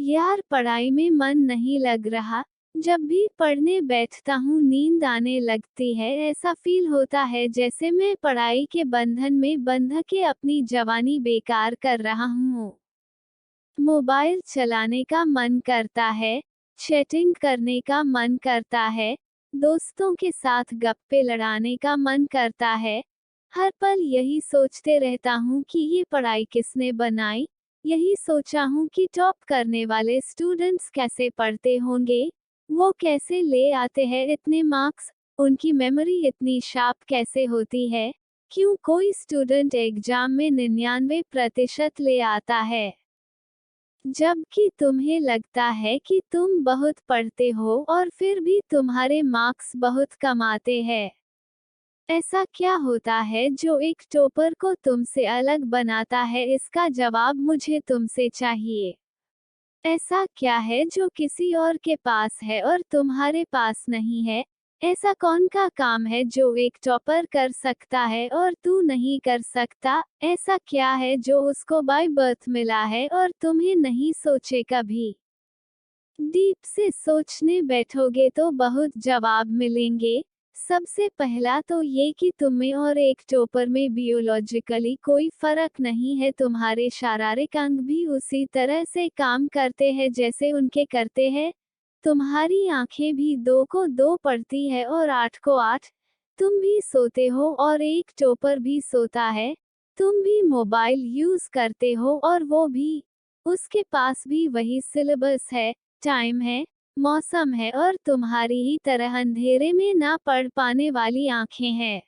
यार पढ़ाई में मन नहीं लग रहा। जब भी पढ़ने बैठता हूँ नींद आने लगती है। ऐसा फील होता है जैसे मैं पढ़ाई के बंधन में बंध के अपनी जवानी बेकार कर रहा हूँ। मोबाइल चलाने का मन करता है, चैटिंग करने का मन करता है, दोस्तों के साथ गप्पे लड़ाने का मन करता है। हर पल यही सोचते रहता हूँ कि ये पढ़ाई किसने बनाई। यही सोचा हूँ कि टॉप करने वाले स्टूडेंट्स कैसे पढ़ते होंगे, वो कैसे ले आते हैं इतने मार्क्स, उनकी मेमोरी इतनी शार्प कैसे होती है। क्यों कोई स्टूडेंट एग्जाम में 99% ले आता है, जबकि तुम्हें लगता है कि तुम बहुत पढ़ते हो और फिर भी तुम्हारे मार्क्स बहुत कम आते हैं। ऐसा क्या होता है जो एक टॉपर को तुमसे अलग बनाता है? इसका जवाब मुझे तुमसे चाहिए। ऐसा क्या है जो किसी और के पास है और तुम्हारे पास नहीं है? ऐसा कौन का काम है जो एक टॉपर कर सकता है और तू नहीं कर सकता? ऐसा क्या है जो उसको बाय बर्थ मिला है और तुम्हें नहीं सोचे कभी? डीप से सोचने बैठोगे तो बहुत जवाब मिलेंगे। सबसे पहला तो ये कि तुम्हें और एक टॉपर में बियोलॉजिकली कोई फर्क नहीं है। तुम्हारे शारीरिक अंग भी उसी तरह से काम करते हैं जैसे उनके करते हैं। तुम्हारी आंखें भी 2 को 2 पढ़ती है और 8 को 8। तुम भी सोते हो और एक टॉपर भी सोता है। तुम भी मोबाइल यूज करते हो और वो भी। उसके पास भी वही सिलेबस है, टाइम है, मौसम है और तुम्हारी ही तरह अंधेरे में ना पढ़ पाने वाली आंखें हैं।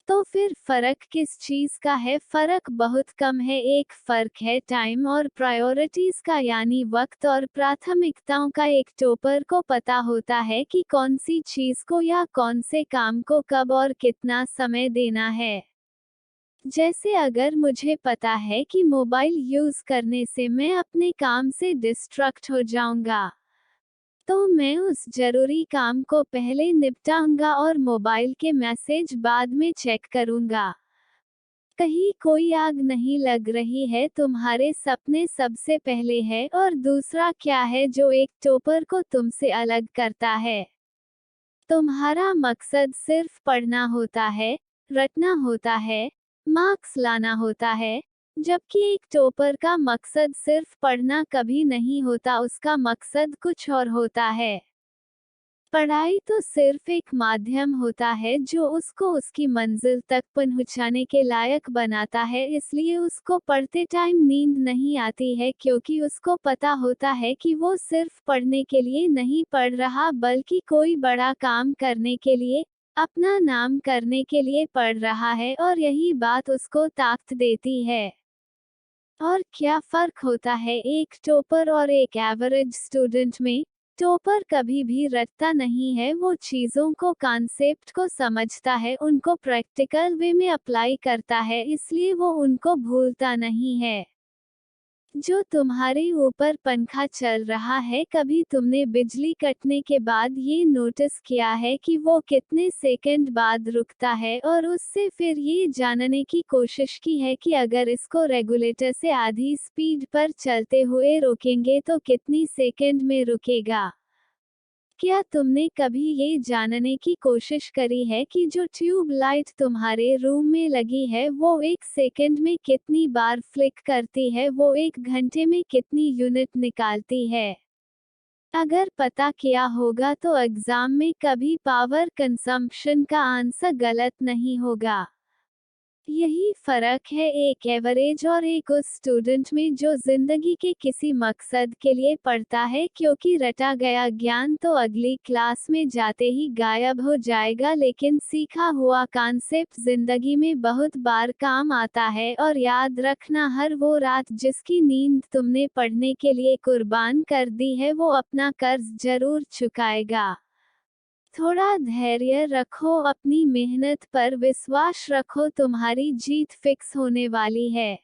तो फिर फर्क किस चीज का है? फर्क बहुत कम है। एक फर्क है टाइम और प्रायोरिटीज का, यानी वक्त और प्राथमिकताओं का। एक टॉपर को पता होता है कि कौन सी चीज को या कौन से काम को कब और कितना समय देना है। जैसे अगर मुझे पता है कि मोबाइल यूज करने से मैं अपने काम से डिस्ट्रैक्ट हो जाऊंगा, तो मैं उस जरूरी काम को पहले निपटाऊंगा और मोबाइल के मैसेज बाद में चेक करूंगा। कहीं कोई आग नहीं लग रही है, तुम्हारे सपने सबसे पहले है। और दूसरा क्या है जो एक टॉपर को तुमसे अलग करता है? तुम्हारा मकसद सिर्फ पढ़ना होता है, रटना होता है, मार्क्स लाना होता है, जबकि एक टॉपर का मकसद सिर्फ पढ़ना कभी नहीं होता, उसका मकसद कुछ और होता है। पढ़ाई तो सिर्फ एक माध्यम होता है जो उसको उसकी मंजिल तक पहुंचाने के लायक बनाता है। इसलिए उसको पढ़ते टाइम नींद नहीं आती है, क्योंकि उसको पता होता है कि वो सिर्फ पढ़ने के लिए नहीं पढ़ रहा, बल्कि कोई बड़ा काम करने के लिए, अपना नाम करने के लिए पढ़ रहा है। और यही बात उसको ताकत देती है। और क्या फर्क होता है एक टॉपर और एक एवरेज स्टूडेंट में? टॉपर कभी भी रटता नहीं है, वो चीज़ों को, कॉन्सेप्ट को समझता है, उनको प्रैक्टिकल वे में अप्लाई करता है, इसलिए वो उनको भूलता नहीं है। जो तुम्हारे ऊपर पंखा चल रहा है, कभी तुमने बिजली कटने के बाद ये नोटिस किया है कि वो कितने सेकंड बाद रुकता है? और उससे फिर ये जानने की कोशिश की है कि अगर इसको रेगुलेटर से आधी स्पीड पर चलते हुए रोकेंगे तो कितनी सेकंड में रुकेगा? क्या तुमने कभी ये जानने की कोशिश करी है कि जो ट्यूब लाइट तुम्हारे रूम में लगी है वो 1 सेकंड में कितनी बार फ्लिक करती है, वो 1 घंटे में कितनी यूनिट निकालती है? अगर पता किया होगा तो एग्जाम में कभी पावर कंजम्पशन का आंसर गलत नहीं होगा। यही फर्क है एक एवरेज और एक उस स्टूडेंट में जो जिंदगी के किसी मकसद के लिए पढ़ता है, क्योंकि रटा गया ज्ञान तो अगली क्लास में जाते ही गायब हो जाएगा, लेकिन सीखा हुआ कॉन्सेप्ट जिंदगी में बहुत बार काम आता है। और याद रखना, हर वो रात जिसकी नींद तुमने पढ़ने के लिए कुर्बान कर दी है, वो अपना कर्ज जरूर चुकाएगा। थोड़ा धैर्य रखो, अपनी मेहनत पर विश्वास रखो, तुम्हारी जीत फिक्स होने वाली है।